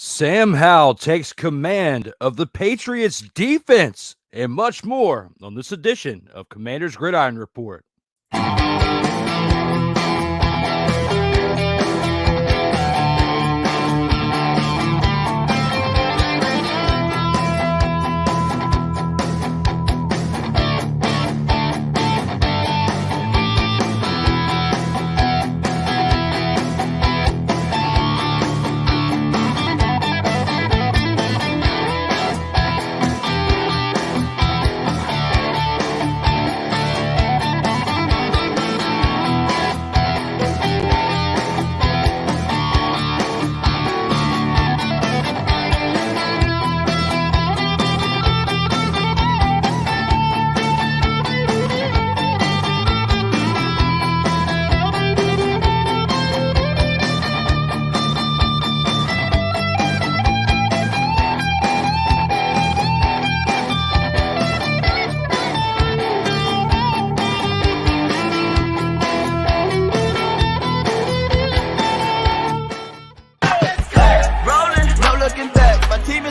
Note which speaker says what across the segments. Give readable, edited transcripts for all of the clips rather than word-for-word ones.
Speaker 1: Sam Howell takes command of the Patriots defense and much more on this edition of Commanders Gridiron Report.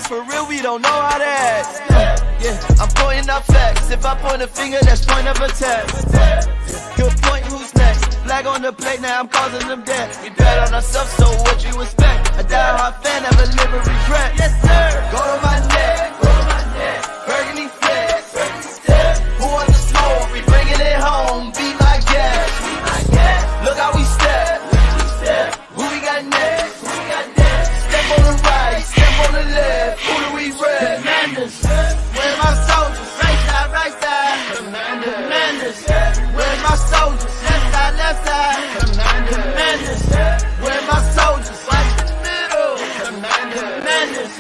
Speaker 2: For real, we don't know how to act. Yeah, I'm pointing out facts. If I point a finger, that's point of attack. Good point, who's next? Flag on the plate, now I'm causing them death. We bet on ourselves, so what you expect? A die-hard fan, never live with regret. Yes, sir. Go to my neck. Go to my neck. Burgundy flex. Who wants the smoke? We bringing it home. Be my guest. Look how we step. Who we got next? Step on the right, step on the left. Who do we rep? Commanders. Where's my soldiers? Right side. Commanders. Where's my soldiers? Left side. Commanders. Where's my soldiers? Right in the middle. Commanders.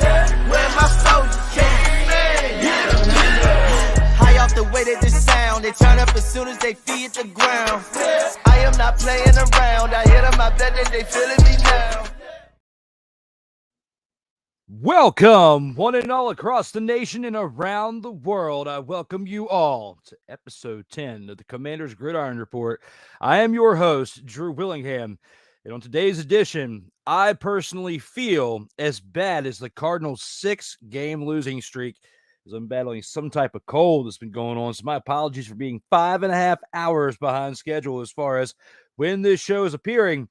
Speaker 2: Where's my soldiers? High off the way that this sound, they turn up as soon as they feet the ground. I am not playing around. I hit them, I bet that they feeling me now.
Speaker 1: Welcome, one and all across the nation and around the world. I welcome you all to episode 10 of the Commanders Gridiron Report. I am your host, Drew Willingham, and on today's edition, I personally feel as bad as the Cardinals' 6-game losing streak, as I'm battling some type of cold that's been going on. So my apologies for being 5.5 hours behind schedule as far as when this show is appearing.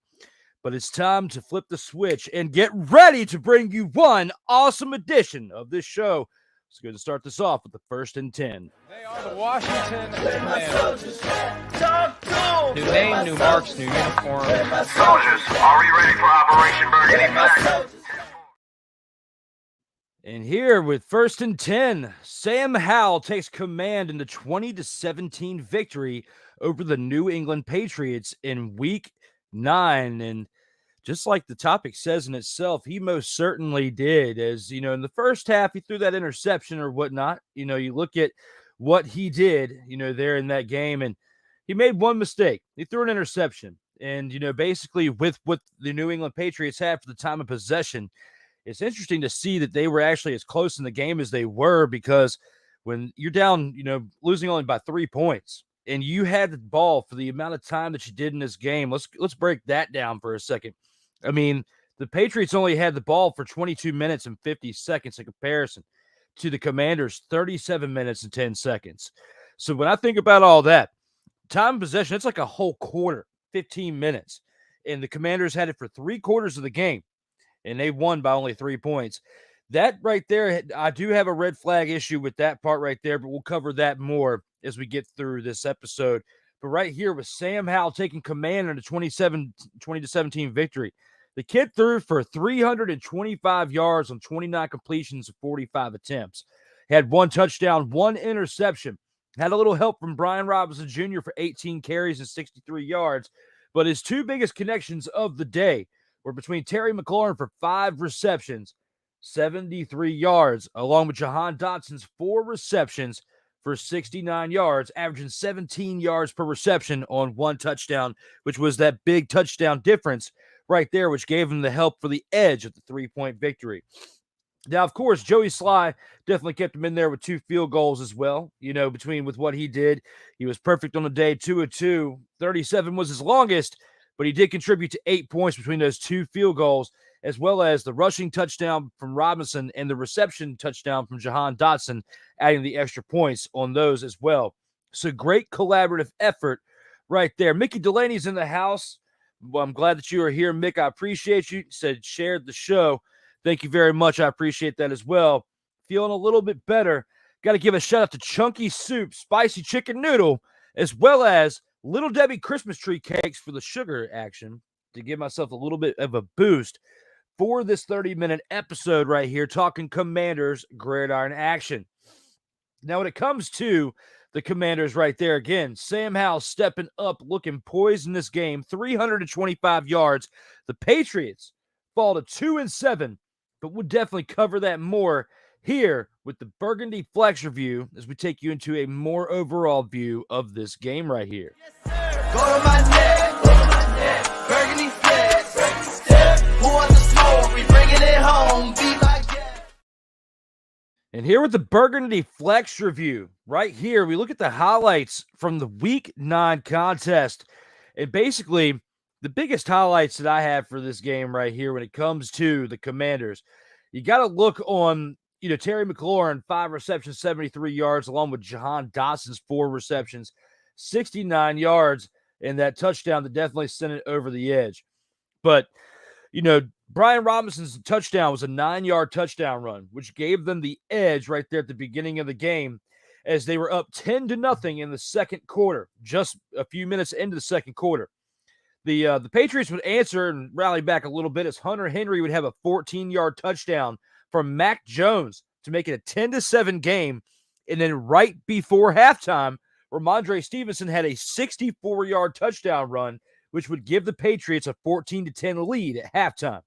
Speaker 1: But it's time to flip the switch and get ready to bring you one awesome edition of this show. It's good to start this off with the 1st and 10.
Speaker 3: They are the Washington Commanders. New name, new marks, new uniform.
Speaker 4: Soldiers, are we ready for Operation Burgundy?
Speaker 1: And here with 1st and 10, Sam Howell takes command in the 20-17 victory over the New England Patriots in Week 9. And just like the topic says in itself, he most certainly did. As you know, in the first half, he threw that interception or whatnot. You know, you look at what he did, you know, there in that game, and he made one mistake. He threw an interception. And, you know, basically with what the New England Patriots had for the time of possession, it's interesting to see that they were actually as close in the game as they were, because when you're down, you know, losing only by 3 points, and you had the ball for the amount of time that you did in this game, let's break that down for a second. I mean, the Patriots only had the ball for 22 minutes and 50 seconds in comparison to the Commanders' 37 minutes and 10 seconds. So when I think about all that, time of possession, it's like a whole quarter, 15 minutes. And the Commanders had it for 3/4 of the game, and they won by only 3 points. That right there, I do have a red flag issue with that part right there, but we'll cover that more as we get through this episode. But right here with Sam Howell taking command in a 20-17 victory, the kid threw for 325 yards on 29 completions of 45 attempts. Had 1 touchdown, 1 interception. Had a little help from Brian Robinson Jr. for 18 carries and 63 yards. But his 2 biggest connections of the day were between Terry McLaurin for 5 receptions, 73 yards, along with Jahan Dotson's 4 receptions for 69 yards, averaging 17 yards per reception on 1 touchdown, which was that big touchdown difference right there, which gave him the help for the edge of the 3-point victory. Now, of course, Joey Sly definitely kept him in there with 2 field goals as well. You know, between with what he did, he was perfect on the day, 2 of 2. 37 was his longest, but he did contribute to 8 points between those 2 field goals. as well as the rushing touchdown from Robinson and the reception touchdown from Jahan Dotson, adding the extra points on those as well. So great collaborative effort right there. Mickey Delaney's in the house. Well, I'm glad that you are here, Mick. I appreciate you. Said shared the show. Thank you very much. I appreciate that as well. Feeling a little bit better. Got to give a shout out to Chunky Soup, Spicy Chicken Noodle, as well as Little Debbie Christmas Tree Cakes for the sugar action to give myself a little bit of a boost for this 30-minute episode right here, talking Commanders Gridiron action. Now, when it comes to the Commanders right there, again, Sam Howell stepping up, looking poised in this game, 325 yards. The Patriots fall to 2-7, but we'll definitely cover that more here with the Burgundy Flex review as we take you into a more overall view of this game right here.
Speaker 2: Go to my neck, Burgundy Flex. Pour out the smoke, we bringing it home. Be like that.
Speaker 1: And here with the Burgundy Flex review, right here, we look at the highlights from the Week 9 contest. And basically, the biggest highlights that I have for this game right here when it comes to the Commanders, you got to look on, Terry McLaurin, 5 receptions, 73 yards, along with Jahan Dotson's 4 receptions, 69 yards, and that touchdown that definitely sent it over the edge. But, Brian Robinson's touchdown was a 9-yard touchdown run, which gave them the edge right there at the beginning of the game as they were up 10-0 in the second quarter, just a few minutes into the second quarter. The Patriots would answer and rally back a little bit as Hunter Henry would have a 14-yard touchdown from Mac Jones to make it a 10-7 game. And then right before halftime, Ramondre Stevenson had a 64-yard touchdown run, which would give the Patriots a 14-10 lead at halftime.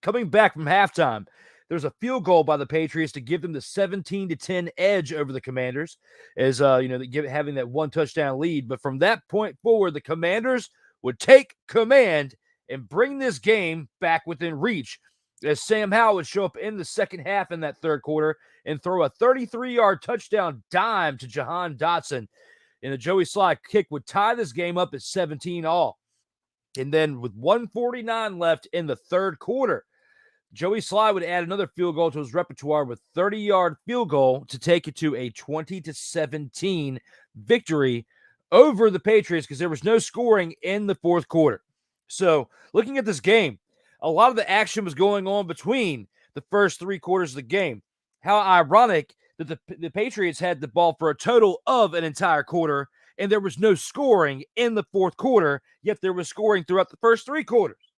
Speaker 1: Coming back from halftime, there's a field goal by the Patriots to give them the 17-10 edge over the Commanders, as having that 1 touchdown lead. But from that point forward, the Commanders would take command and bring this game back within reach, as Sam Howell would show up in the second half in that third quarter and throw a 33-yard touchdown dime to Jahan Dotson. And the Joey Sly kick would tie this game up at 17-all. And then with 1:49 left in the third quarter, Joey Sly would add another field goal to his repertoire with 30-yard field goal to take it to a 20-17 victory over the Patriots because there was no scoring in the fourth quarter. So looking at this game, a lot of the action was going on between the first 3 quarters of the game. How ironic that the Patriots had the ball for a total of an entire quarter, and there was no scoring in the fourth quarter, yet there was scoring throughout the first 3 quarters.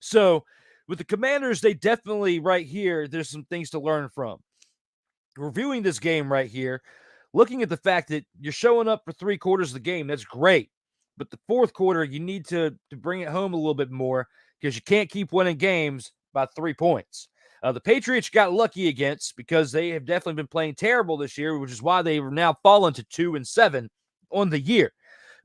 Speaker 1: So with the Commanders, they definitely right here, there's some things to learn from. Reviewing this game right here, looking at the fact that you're showing up for 3 quarters of the game, that's great. But the fourth quarter, you need to bring it home a little bit more because you can't keep winning games by 3 points. The Patriots got lucky against because they have definitely been playing terrible this year, which is why they have now fallen to 2-7 on the year.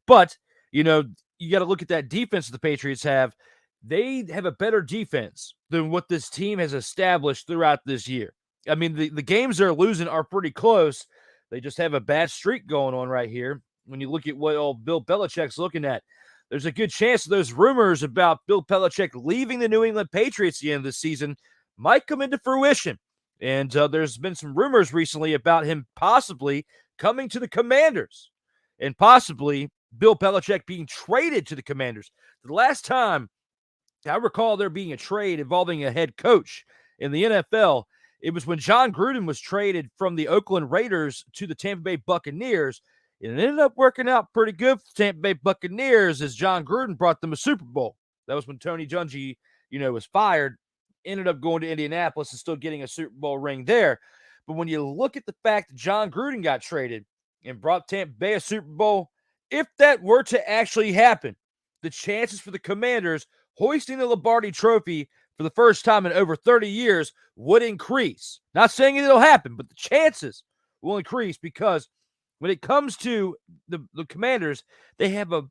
Speaker 1: But, you got to look at that defense the Patriots have. They have a better defense than what this team has established throughout this year. I mean, the games they're losing are pretty close. They just have a bad streak going on right here. When you look at what old Bill Belichick's looking at, there's a good chance those rumors about Bill Belichick leaving the New England Patriots at the end of the season might come into fruition. And there's been some rumors recently about him possibly coming to the Commanders and possibly Bill Belichick being traded to the Commanders. The last time I recall there being a trade involving a head coach in the NFL, it was when John Gruden was traded from the Oakland Raiders to the Tampa Bay Buccaneers. And it ended up working out pretty good for the Tampa Bay Buccaneers as John Gruden brought them a Super Bowl. That was when Tony Dungy, was fired, ended up going to Indianapolis and still getting a Super Bowl ring there. But when you look at the fact that John Gruden got traded and brought Tampa Bay a Super Bowl, if that were to actually happen, the chances for the Commanders hoisting the Lombardi Trophy for the first time in over 30 years would increase. Not saying it'll happen, but the chances will increase because when it comes to the Commanders, they have a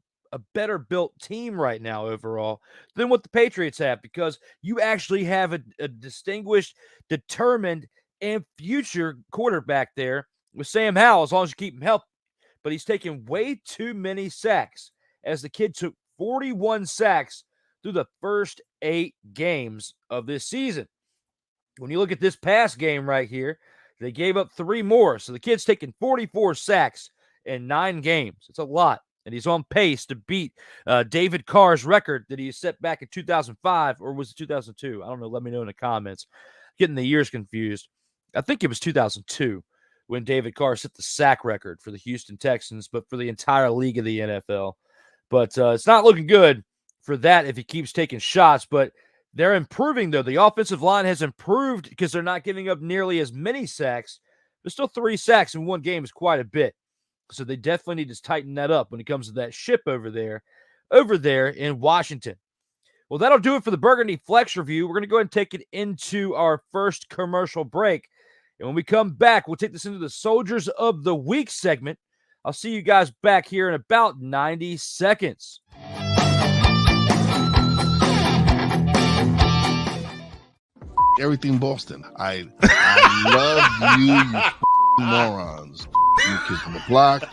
Speaker 1: better built team right now overall than what the Patriots have because you actually have a distinguished, determined, and future quarterback there with Sam Howell as long as you keep him healthy. But he's taken way too many sacks as the kid took 41 sacks through the first 8 games of this season. When you look at this past game right here, they gave up 3 more. So the kid's taking 44 sacks in 9 games. It's a lot. And he's on pace to beat David Carr's record that he set back in 2005, or was it 2002? I don't know. Let me know in the comments. Getting the years confused. I think it was 2002 when David Carr set the sack record for the Houston Texans, but for the entire league of the NFL. But it's not looking good for that if he keeps taking shots. But they're improving, though. The offensive line has improved because they're not giving up nearly as many sacks. There's still 3 sacks in one game is quite a bit. So they definitely need to tighten that up when it comes to that ship over there in Washington. Well, that'll do it for the Burgundy Flex review. We're going to go ahead and take it into our first commercial break. And when we come back, we'll take this into the Soldiers of the Week segment. I'll see you guys back here in about 90 seconds.
Speaker 5: Everything Boston. I love you morons. New Kids on the Block,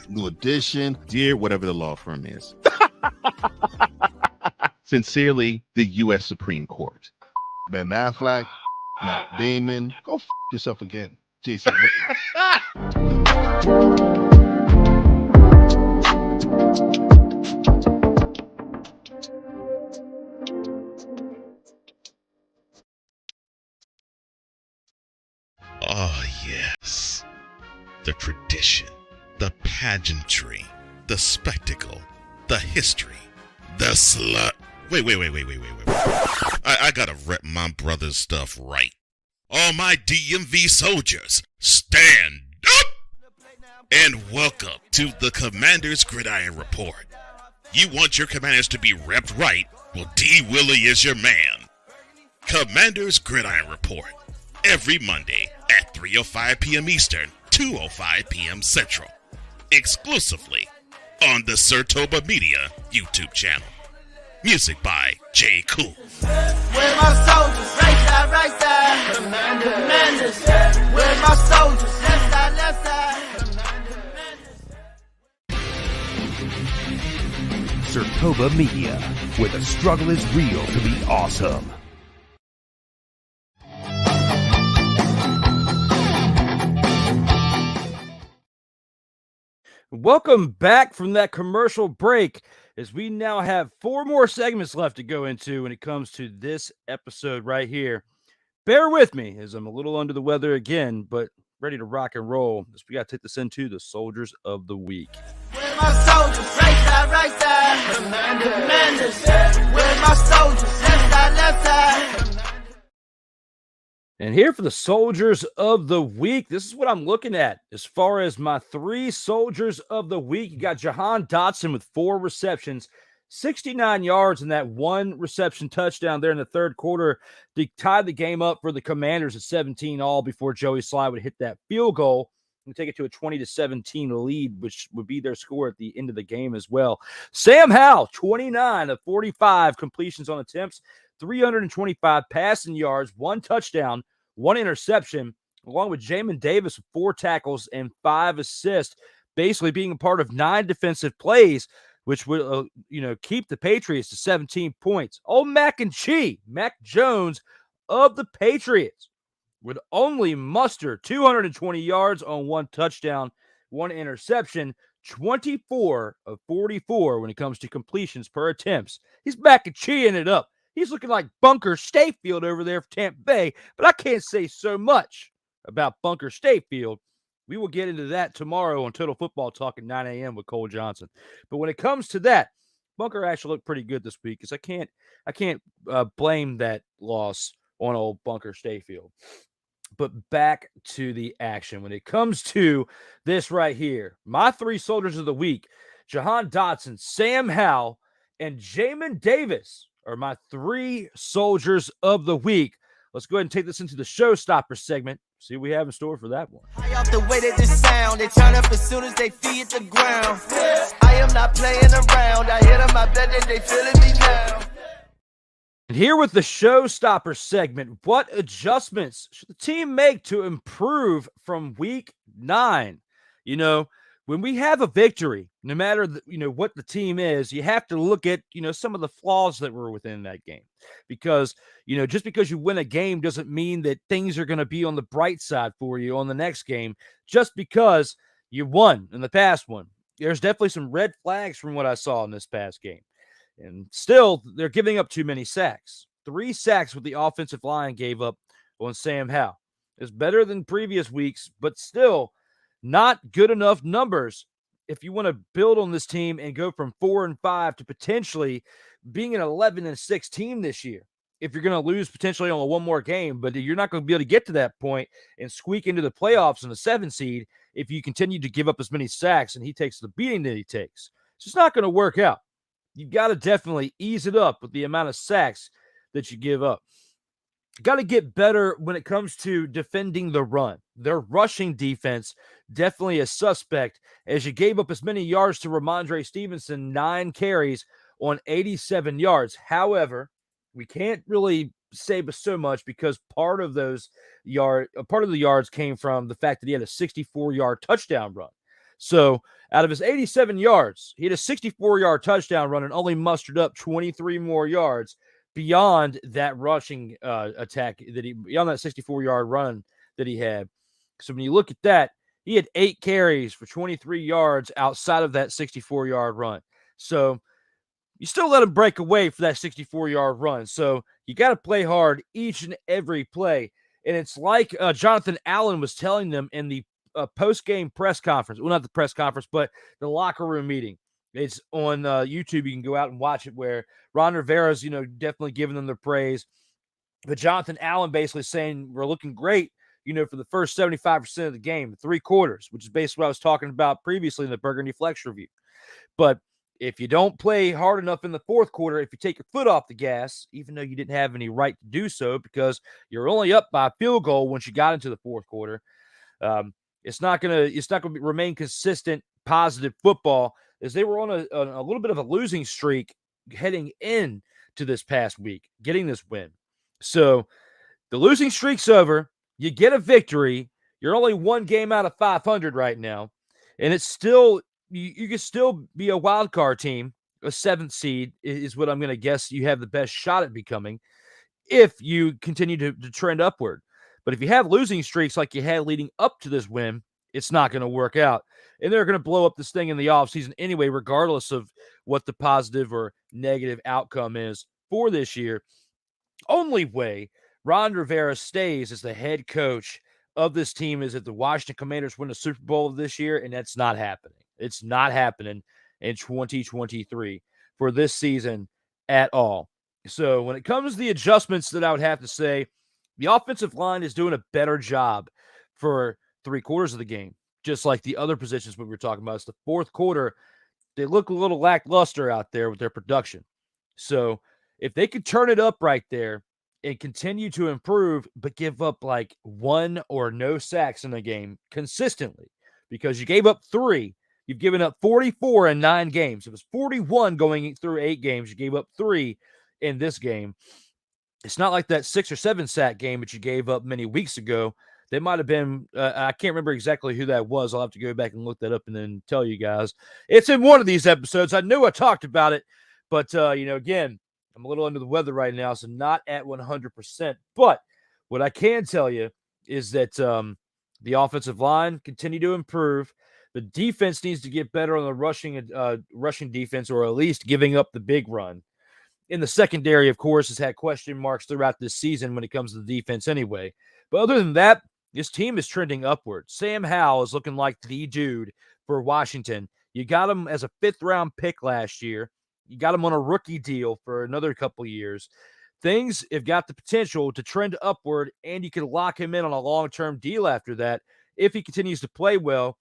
Speaker 5: New Edition.
Speaker 6: Dear whatever the law firm is. Sincerely, the U.S. Supreme Court.
Speaker 5: Ben Affleck, Matt Damon. Go yourself again, Jason.
Speaker 7: Oh, yes. The tradition, the pageantry, the spectacle, the history, the slut. Wait. I gotta rep my brother's stuff right. All my DMV soldiers, stand up! And welcome to the Commanders Gridiron Report. You want your commanders to be repped right? Well, D. Willie is your man. Commanders Gridiron Report. Every Monday at 3:05 p.m. Eastern, 2:05 p.m. Central. Exclusively on the Sertoba Media YouTube channel. Music by J.KUL.
Speaker 2: Where my soldiers, right side. Commanders. Where my soldiers, left side.
Speaker 8: Sertoba Media, where the struggle is real to be awesome.
Speaker 1: Welcome back from that commercial break, as we now have 4 more segments left to go into when it comes to this episode right here. Bear with me, as I'm a little under the weather again, but ready to rock and roll, as we got to take this into the Soldiers of the Week.
Speaker 2: Where my soldiers, right side. Commanders. Where my soldiers, left side.
Speaker 1: And here for the Soldiers of the Week, this is what I'm looking at as far as my 3 Soldiers of the Week. You got Jahan Dotson with 4 receptions, 69 yards, and that 1 reception touchdown there in the third quarter to tie the game up for the Commanders at 17-all before Joey Sly would hit that field goal and take it to a 20-17 lead, which would be their score at the end of the game as well. Sam Howell, 29 of 45 completions on attempts, 325 passing yards, 1 touchdown, 1 interception, along with Jamin Davis with 4 tackles and 5 assists, basically being a part of 9 defensive plays, which would keep the Patriots to 17 points. Old Mac Jones of the Patriots would only muster 220 yards on 1 touchdown, 1 interception, 24 of 44 when it comes to completions per attempts. He's Mac and Cheeing it up. He's looking like Bunker Stayfield over there for Tampa Bay, but I can't say so much about Bunker Stayfield. We will get into that tomorrow on Total Football Talk at 9 a.m. with Cole Johnson. But when it comes to that, Bunker actually looked pretty good this week, because I can't blame that loss on old Bunker Stayfield. But back to the action. When it comes to this right here, my 3 Soldiers of the Week, Jahan Dotson, Sam Howell, and Jamin Davis are my 3 Soldiers of the Week. Let's go ahead and take this into the Showstopper segment. See what we have in store for that one.
Speaker 2: I off the way that this sound, they turn up as soon as they feed the ground. I am not playing around. I hit them, I bet that they feeling me now.
Speaker 1: And here with the Showstopper segment, what adjustments should the team make to improve from week 9? when we have a victory, no matter what the team is, you have to look at some of the flaws that were within that game, because just because you win a game doesn't mean that things are going to be on the bright side for you on the next game. Just because you won in the past one, there's definitely some red flags from what I saw in this past game, and still they're giving up too many sacks. 3 sacks what the offensive line gave up on Sam Howell. It's better than previous weeks, but still not good enough numbers if you want to build on this team and go from 4-5 to potentially being an 11-6 team this year. If you're going to lose potentially on one more game, but you're not going to be able to get to that point and squeak into the playoffs in the 7 seed if you continue to give up as many sacks and he takes the beating that he takes. It's just not going to work out. You got to definitely ease it up with the amount of sacks that you give up. Got to get better when it comes to defending the run. Their rushing defense definitely a suspect, as you gave up as many yards to Ramondre Stevenson, 9 carries on 87 yards. However, we can't really say so much because part of the yards came from the fact that he had a 64-yard touchdown run. So out of his 87 yards, he had a 64-yard touchdown run and only mustered up 23 more yards beyond that rushing attack beyond that 64-yard run that he had. So when you look at that, he had 8 carries for 23 yards outside of that 64-yard run. So you still let him break away for that 64-yard run. So you got to play hard each and every play. And it's like Jonathan Allen was telling them in the post-game press conference. Well, not the press conference, but the locker room meeting. It's on YouTube. You can go out and watch it, where Ron Rivera's, definitely giving them the praise. But Jonathan Allen basically saying we're looking great, for the first 75% of the game, 3 quarters, which is basically what I was talking about previously in the Burgundy Flex review. But if you don't play hard enough in the 4th quarter, if you take your foot off the gas, even though you didn't have any right to do so because you're only up by a field goal once you got into the 4th quarter, it's not gonna remain consistent, positive football, as they were on a little bit of a losing streak heading in to this past week, getting this win. So the losing streak's over. You get a victory. You're only 1 game out of 500 right now, and it's still you can still be a wild card team. A 7th seed is what I'm going to guess you have the best shot at becoming if you continue to trend upward. But if you have losing streaks like you had leading up to this win, it's not going to work out. And they're going to blow up this thing in the offseason anyway, regardless of what the positive or negative outcome is for this year. Only way Ron Rivera stays as the head coach of this team is if the Washington Commanders win the Super Bowl this year, and that's not happening. It's not happening in 2023 for this season at all. So when it comes to the adjustments that I would have to say, the offensive line is doing a better job for 3 quarters of the game, just like the other positions we were talking about. It's the 4th quarter. They look a little lackluster out there with their production. So if they could turn it up right there and continue to improve, but give up like 1 or no sacks in the game consistently, because you gave up 3, you've given up 44 in 9 games. It was 41 going through 8 games. You gave up 3 in this game. It's not like that 6 or 7 sack game that you gave up many weeks ago. They might have been, I can't remember exactly who that was. I'll have to go back and look that up and then tell you guys. It's in one of these episodes. I knew I talked about it, but, again, I'm a little under the weather right now, so not at 100%. But what I can tell you is that the offensive line continue to improve. The defense needs to get better on the rushing defense, or at least giving up the big run. In the secondary, of course, has had question marks throughout this season when it comes to the defense anyway. But other than that, this team is trending upward. Sam Howell is looking like the dude for Washington. You got him as a 5th-round pick last year. You got him on a rookie deal for another couple years. Things have got the potential to trend upward, and you can lock him in on a long-term deal after that. If he continues to play well,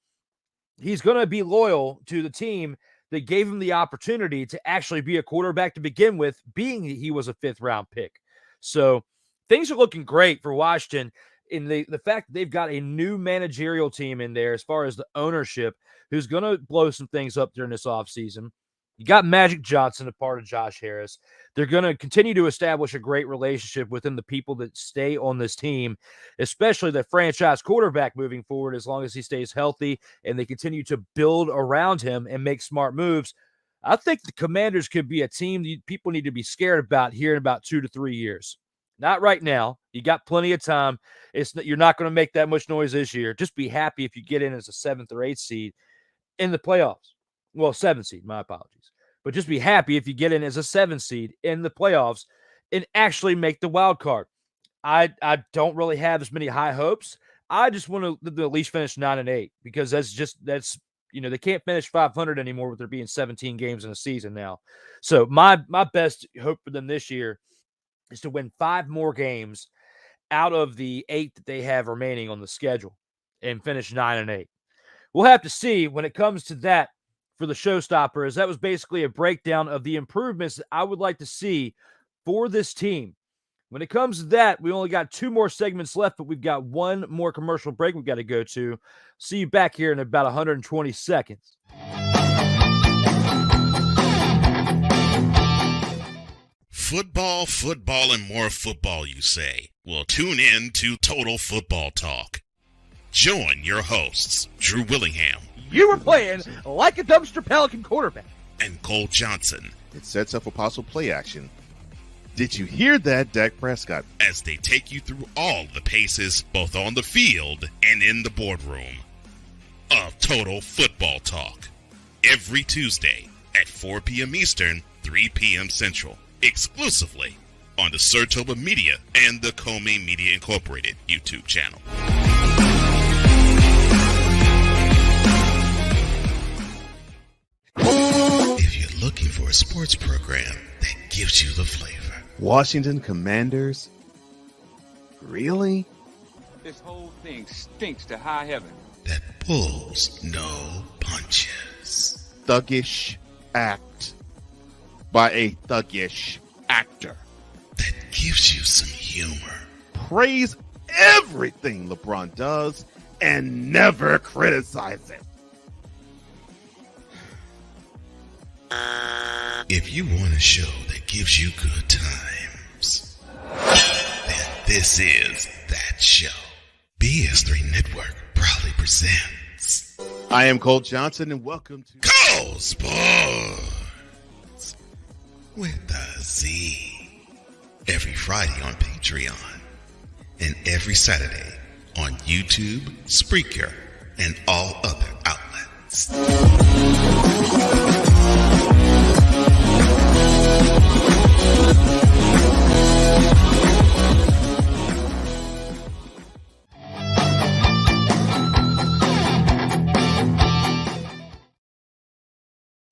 Speaker 1: he's going to be loyal to the team that gave him the opportunity to actually be a quarterback to begin with, being he was a 5th-round pick. So things are looking great for Washington in the fact that they've got a new managerial team in there as far as the ownership, who's going to blow some things up during this offseason. You got Magic Johnson, a part of Josh Harris. They're going to continue to establish a great relationship within the people that stay on this team, especially the franchise quarterback moving forward, as long as he stays healthy and they continue to build around him and make smart moves. I think the Commanders could be a team that people need to be scared about here in about 2 to 3 years. Not right now. You got plenty of time. You're not going to make that much noise this year. Just be happy if you get in as a 7th or 8th seed in the playoffs. Well, 7th seed, my apologies. But just be happy if you get in as a 7th seed in the playoffs and actually make the wild card. I don't really have as many high hopes. I just want to at least finish 9-8 because that's they can't finish 500 anymore with there being 17 games in a season now. So my best hope for them this year is to win 5 more games out of the 8 that they have remaining on the schedule and finish 9-8. We'll have to see when it comes to that for the showstopper, as that was basically a breakdown of the improvements that I would like to see for this team. When it comes to that, we only got 2 more segments left, but we've got 1 more commercial break we've got to go to. See you back here in about 120 seconds.
Speaker 7: Football, and more football, you say? Well, tune in to Total Football Talk. Join your hosts, Drew Willingham.
Speaker 1: You were playing like a dumpster Pelican quarterback.
Speaker 7: And Cole Johnson.
Speaker 6: It sets up a possible play action. Did you hear that, Dak Prescott?
Speaker 7: As they take you through all the paces, both on the field and in the boardroom, of Total Football Talk. Every Tuesday at 4 p.m. Eastern, 3 p.m. Central. Exclusively on the Surtoba Media and the Comey Media Incorporated YouTube channel. If you're looking for a sports program that gives you the flavor.
Speaker 6: Washington Commanders? Really?
Speaker 3: This whole thing stinks to high heaven.
Speaker 7: That pulls no punches.
Speaker 6: Thuggish act by a thuggish actor.
Speaker 7: That gives you some humor.
Speaker 6: Praise everything LeBron does and never criticize it.
Speaker 7: If you want a show that gives you good times, then this is that show. BS3 Network proudly presents.
Speaker 6: I am Cole Johnson, and welcome to
Speaker 7: Cole Sports with a Z. Every Friday on Patreon and every Saturday on YouTube, Spreaker, and all other outlets.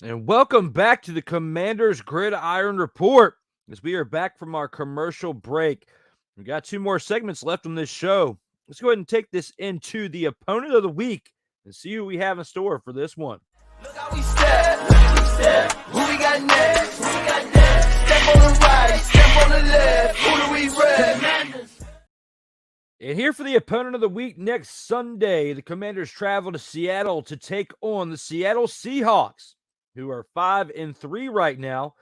Speaker 1: And welcome back to the Commanders Gridiron Report, as we are back from our commercial break. We got 2 more segments left on this show. Let's go ahead and take this into the opponent of the week and see who we have in store for this one.
Speaker 2: Look how we step. Who we got next? Step on the right, step on the left. Who do we rep?
Speaker 1: And here for the opponent of the week next Sunday, the Commanders travel to Seattle to take on the Seattle Seahawks, who are 5-3 right now.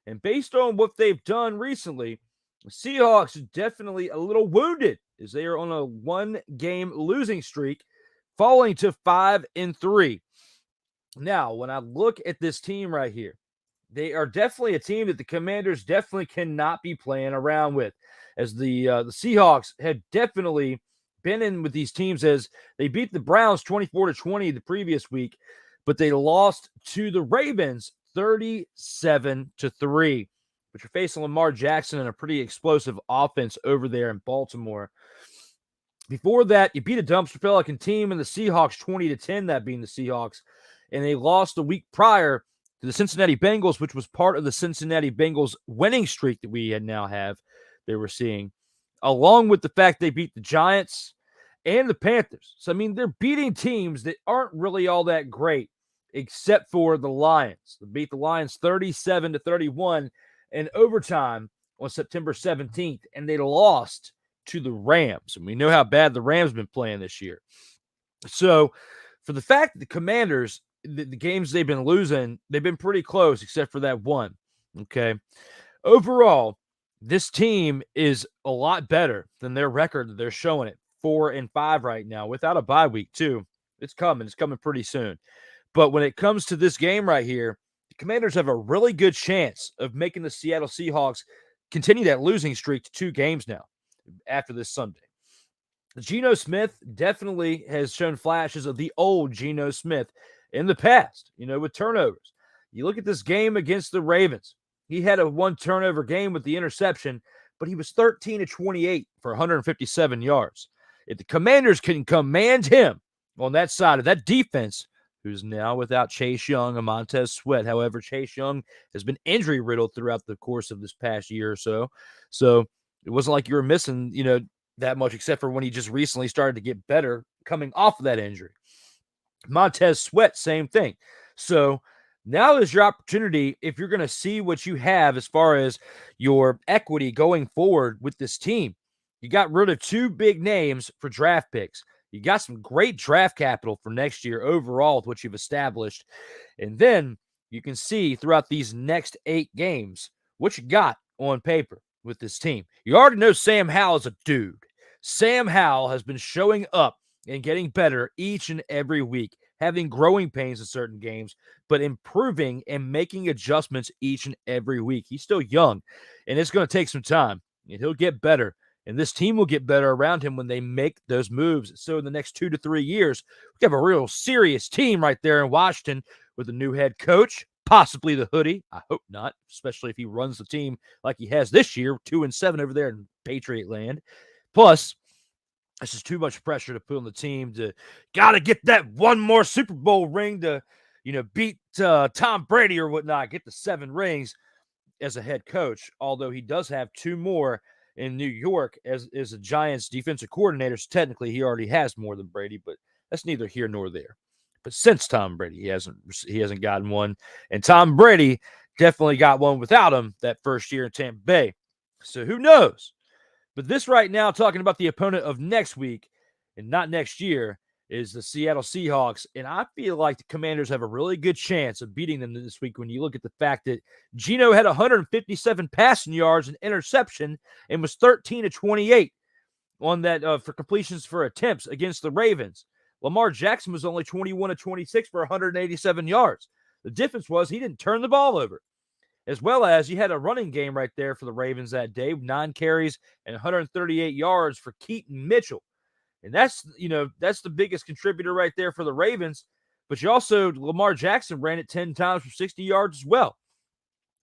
Speaker 1: And based on what they've done recently, the Seahawks are definitely a little wounded as they are on a 1-game losing streak, falling to 5-3. Now, when I look at this team right here, they are definitely a team that the Commanders definitely cannot be playing around with, as the Seahawks have definitely been in with these teams, as they beat the Browns 24-20 the previous week, but they lost to the Ravens 37-3. But you're facing Lamar Jackson and a pretty explosive offense over there in Baltimore. Before that, you beat a dumpster Pelican team in the Seahawks 20-10, that being the Seahawks, and they lost the week prior to the Cincinnati Bengals, which was part of the Cincinnati Bengals winning streak that we now have. They were seeing, along with the fact they beat the Giants and the Panthers. So, I mean, they're beating teams that aren't really all that great, except for the Lions. They beat the Lions 37-31 in overtime on September 17th, and they lost to the Rams. And we know how bad the Rams have been playing this year. So, for the fact that the Commanders the games they've been losing, they've been pretty close except for that one. Okay. Overall, this team is a lot better than their record that they're showing it. 4-5 right now without a bye week, too. It's coming. It's coming pretty soon. But when it comes to this game right here, the Commanders have a really good chance of making the Seattle Seahawks continue that losing streak to 2 games now after this Sunday. Geno Smith definitely has shown flashes of the old Geno Smith in the past, with turnovers. You look at this game against the Ravens. He had a 1 turnover game with the interception, but he was 13-28 for 157 yards. If the Commanders can command him on that side of that defense, who's now without Chase Young and Montez Sweat. However, Chase Young has been injury-riddled throughout the course of this past year or so. So it wasn't like you were missing, that much, except for when he just recently started to get better coming off of that injury. Montez Sweat, same thing. So now is your opportunity if you're going to see what you have as far as your equity going forward with this team. You got rid of 2 big names for draft picks. You got some great draft capital for next year overall with what you've established. And then you can see throughout these next 8 games what you got on paper with this team. You already know Sam Howell is a dude. Sam Howell has been showing up and getting better each and every week, having growing pains in certain games, but improving and making adjustments each and every week. He's still young, and it's going to take some time, and he'll get better. And this team will get better around him when they make those moves. So in the next 2 to 3 years, we have a real serious team right there in Washington with a new head coach, possibly the hoodie. I hope not, especially if he runs the team like he has this year, 2-7 over there in Patriot land. Plus, this is too much pressure to put on the team to got to get that one more Super Bowl ring to, beat Tom Brady or whatnot, get the 7 rings as a head coach, although he does have 2 more in New York as a Giants defensive coordinator. So technically, he already has more than Brady, but that's neither here nor there. But since Tom Brady, he hasn't gotten one, and Tom Brady definitely got one without him that first year in Tampa Bay. So who knows? But this right now, talking about the opponent of next week and not next year, is the Seattle Seahawks. And I feel like the Commanders have a really good chance of beating them this week when you look at the fact that Geno had 157 passing yards and interception and was 13-28 on that for completions for attempts against the Ravens. Lamar Jackson was only 21-26 for 187 yards. The difference was he didn't turn the ball over. As well as you had a running game right there for the Ravens that day, 9 carries and 138 yards for Keaton Mitchell. And that's the biggest contributor right there for the Ravens. But you also, Lamar Jackson ran it 10 times for 60 yards as well.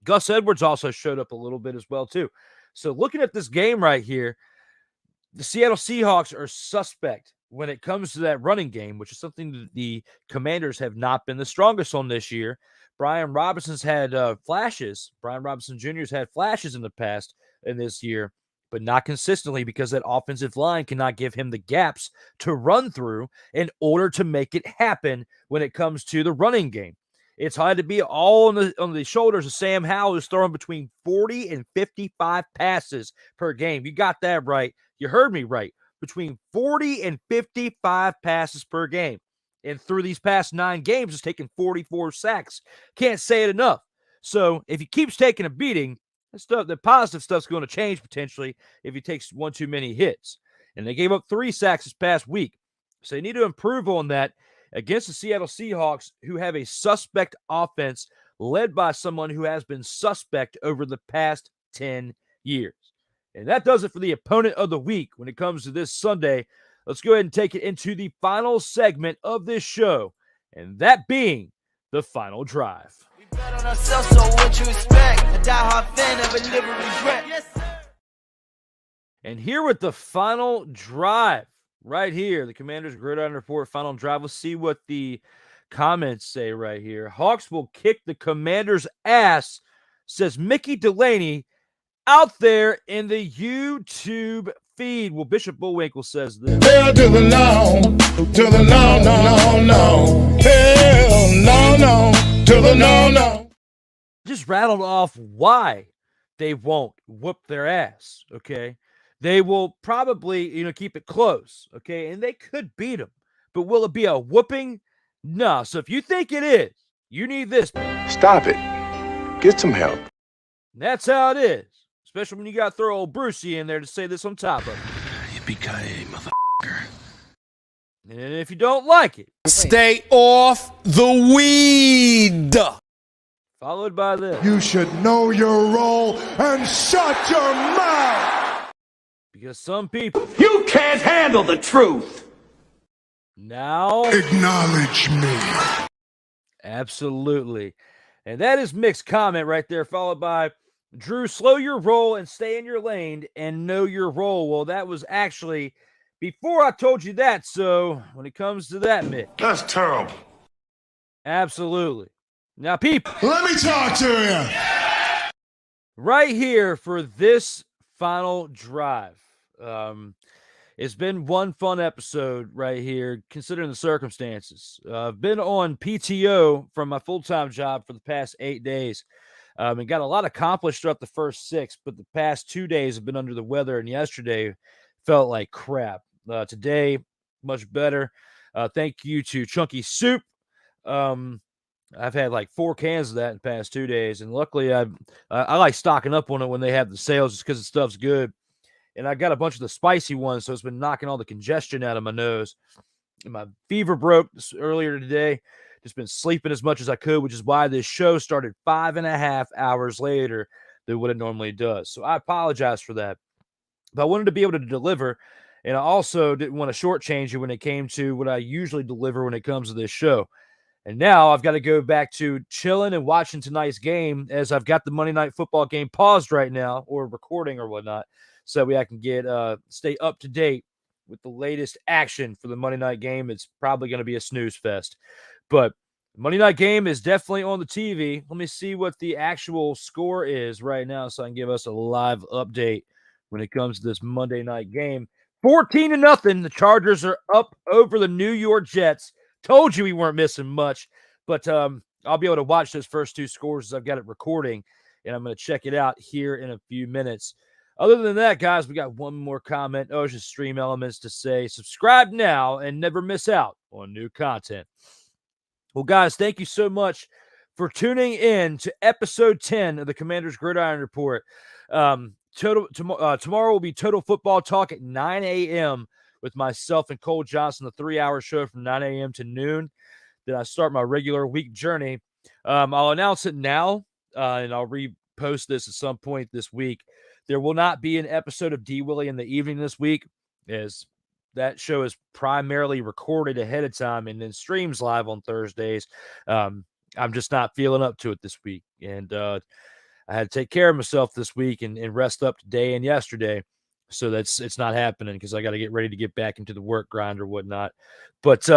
Speaker 1: Gus Edwards also showed up a little bit as well, too. So looking at this game right here, the Seattle Seahawks are suspect when it comes to that running game, which is something that the Commanders have not been the strongest on this year. Brian Robinson's had flashes. Brian Robinson Jr.'s had flashes in the past in this year, but not consistently because that offensive line cannot give him the gaps to run through in order to make it happen when it comes to the running game. It's had to be all on the shoulders of Sam Howell, who's throwing between 40 and 55 passes per game. You got that right. You heard me right. Between 40 and 55 passes per game. And through these past 9 games, it's taken 44 sacks. Can't say it enough. So if he keeps taking a beating, the positive stuff's going to change potentially if he takes 1 too many hits. And they gave up 3 sacks this past week. So they need to improve on that against the Seattle Seahawks, who have a suspect offense led by someone who has been suspect over the past 10 years. And that does it for the opponent of the week when it comes to this Sunday. Let's go ahead and take it into the final segment of this show, and that being the final drive.
Speaker 2: We bet on ourselves, so what you expect? A diehard fan never live with regret. Yes, sir.
Speaker 1: And here with the final drive, right here, the Commanders Gridiron Report final drive. Let's see what the comments say right here. Hawks will kick the Commanders' ass, says Mickey Delaney, out there in the YouTube feed. Well, Bishop Bullwinkle says this.
Speaker 9: Hell to the no, to the no, no, no, no. Hell no, no, to the no, no.
Speaker 1: Just rattled off why they won't whoop their ass, okay? They will probably, keep it close, okay? And they could beat them. But will it be a whooping? No, so if you think it is, you need this.
Speaker 9: Stop it. Get some help.
Speaker 1: That's how it is. Especially when you got to throw old Brucey in there to say this on top of it.
Speaker 2: Yippee-ki-yay, motherfucker.
Speaker 1: And if you don't like it,
Speaker 9: Stay off the weed.
Speaker 1: followed by this.
Speaker 9: You should know your role and shut your mouth.
Speaker 1: Because some people
Speaker 8: You can't handle the truth.
Speaker 1: now,
Speaker 9: Acknowledge me.
Speaker 1: absolutely. And that is mixed comment right there, followed by Drew, slow your roll and stay in your lane and know your role. Well, that was actually before I told you that. So when it comes to that, Mick,
Speaker 9: That's terrible.
Speaker 1: absolutely. Now, people,
Speaker 9: Let me talk to you.
Speaker 1: right here for this final drive. It's been one fun episode right here, considering the circumstances. I've been on PTO from my full-time job for the past 8 days. And got a lot accomplished throughout the first 6, but the past 2 days have been under the weather, and yesterday felt like crap. Today, much better. Thank you to Chunky Soup. I've had like 4 cans of that in the past 2 days, and luckily I like stocking up on it when they have the sales just because the stuff's good. And I got a bunch of the spicy ones, so it's been knocking all the congestion out of my nose. And my fever broke earlier today. Just been sleeping as much as I could, which is why this show started 5.5 hours later than what it normally does. So I apologize for that. But I wanted to be able to deliver, and I also didn't want to shortchange you when it came to what I usually deliver when it comes to this show. And now I've got to go back to chilling and watching tonight's game, as I've got the Monday Night Football game paused right now, or recording or whatnot, so I can get stay up to date with the latest action for the Monday night game. It's probably going to be a snooze fest. But Monday night game is definitely on the TV. Let me see what the actual score is right now so I can give us a live update when it comes to this Monday night game. 14-0. The Chargers are up over the New York Jets. Told you we weren't missing much, but I'll be able to watch those first 2 scores as I've got it recording, and I'm going to check it out here in a few minutes. Other than that, guys, we got one more comment. Oh, it's just Stream Elements to say, subscribe now and never miss out on new content. Well, guys, thank you so much for tuning in to episode 10 of the Commanders Gridiron Report. Tomorrow will be Total Football Talk at 9 a.m. with myself and Cole Johnson, the 3-hour show from 9 a.m. to noon. Then I start my regular week journey. I'll announce it now, and I'll repost this at some point this week. There will not be an episode of D. Willie in the evening this week, as that show is primarily recorded ahead of time and then streams live on Thursdays. I'm just not feeling up to it this week. And I had to take care of myself this week and rest up today and yesterday. So it's not happening because I got to get ready to get back into the work grind or whatnot. But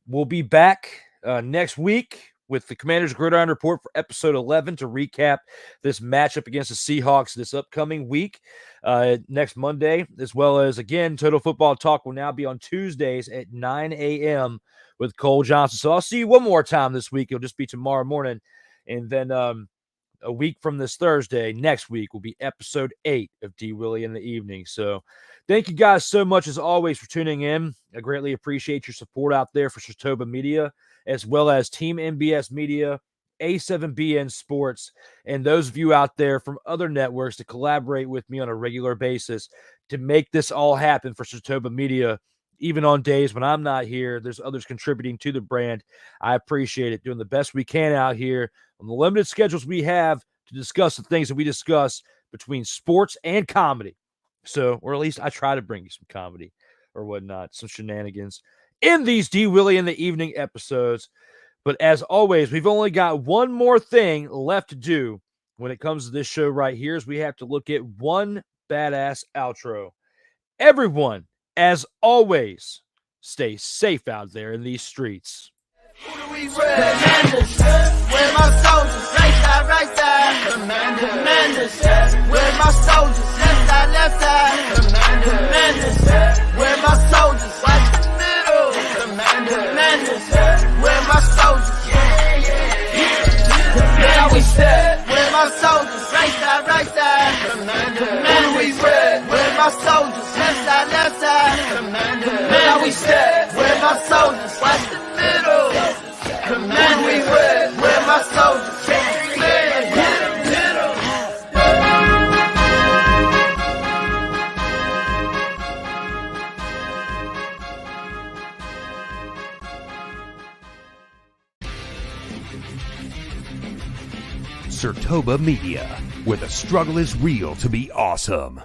Speaker 1: we'll be back next week with the Commanders Gridiron Report for episode 11 to recap this matchup against the Seahawks this upcoming week, next Monday, as well as, again, Total Football Talk will now be on Tuesdays at 9 a.m. with Cole Johnson. So I'll see you one more time this week. It'll just be tomorrow morning. And then a week from this Thursday, next week, will be episode 8 of D. Willie in the evening. So thank you guys so much, as always, for tuning in. I greatly appreciate your support out there for Showstopper Media, as well as Team MBS Media, A7BN Sports, and those of you out there from other networks to collaborate with me on a regular basis to make this all happen for Showstopper Media. Even on days when I'm not here, there's others contributing to the brand. I appreciate it, doing the best we can out here on the limited schedules we have to discuss the things that we discuss between sports and comedy. So, or at least I try to bring you some comedy or whatnot, some shenanigans in these D. Willie in the evening episodes. But as always, we've only got one more thing left to do when it comes to this show right here, is we have to look at one badass outro. Everyone, as always, stay safe out there in these streets.
Speaker 2: Who do we Commanders, where my soldiers, right side, Commanders, where my soldiers, left side, Commanders, where my soldiers, watch the middle, Commanders, where my soldiers, now we step, where my soldiers, right side, Commanders, where my soldiers, left side, now we step, where my soldiers, watch the
Speaker 8: SHOWSTOPPER Media, where the struggle is real to be awesome.